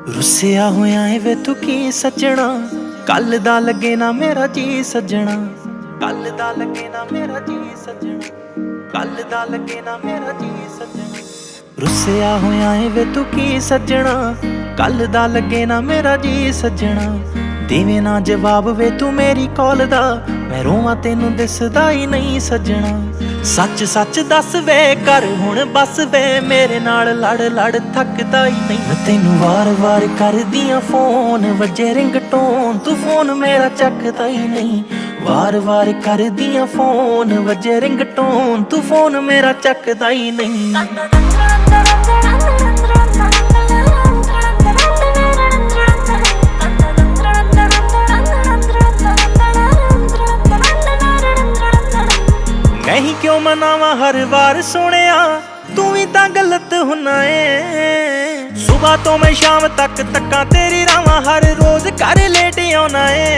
रुसिया होया है वे तू की सजना, कल दा लगे ना मेरा जी सजना, कल दा लगे ना मेरा जी सजना, कल दा लगे ना मेरा जी सजना। रुसिया होया है वे तू की सजना, कल दा लगे ना मेरा जी सजना। देवे ना जवाब वे तू मेरी कॉल दा, मैं रोवां तेनू दिसदा ही नहीं सजना। सच सच दस वे कर हुण बस वे, मेरे नाल लड़ लड़ थकदा ही नहीं। मैं तेनू वार वार कर दियां फोन, वजे रिंगटोन तू फोन मेरा चकदा ही नहीं। वार वार कर दियां फोन, वजे रिंगटोन तू फोन मेरा चकदा ही नहीं। मैं ही क्यों मनावा हर बार सोनिया, तू भी तां गलत हुना है। सुबह तो मैं शाम तक तक्का तेरी रावां, हर रोज घर लेट आना है,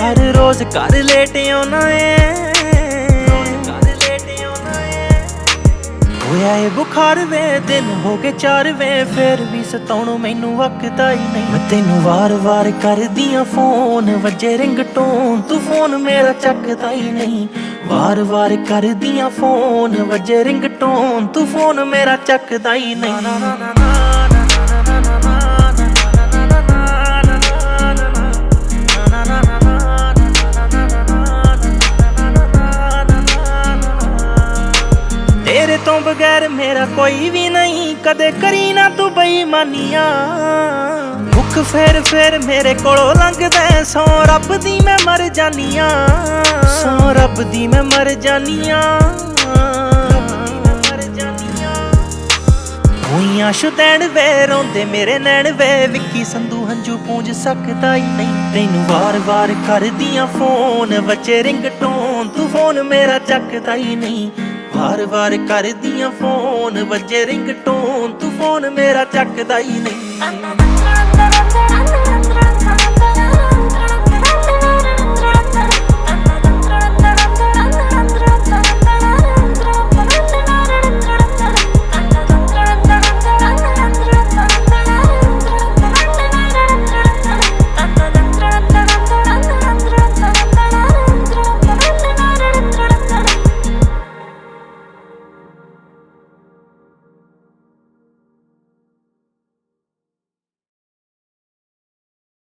हर रोज घर लेट आना है। होया है बुखार वे, दिन हो गए 4 वे, फिर भी सताउणों मैनू वकदा ही नहीं। मैं तेनू वार वार कर दियां फोन, वजे रिंगटोन तू फोन मेरा चकदा ही नहीं। वार वार कर दियां फोन, वजे रिंगटोन तू फोन मेरा चकदा ही नहीं। तेरे तो बगैर मेरा कोई भी नहीं, कदे करी ना तू बेईमानियां। मुख फेर मेरे कोलों लंघदा, सौ रब दी मैं मर जानियां, सौ रब दी मैं मर जानियां। होइयां शुदैन वे रोंदे मेरे नैन वे, विक्की संधू हंजू पूंज सकदा ही नहीं। तैनू वार वार कर दियां फोन, वजे रिंगटोन तू फोन मेरा चकदा ही नहीं। वार वार कर दियां फोन, वजे रिंगटोन तू फोन मेरा चकदा ही नहीं।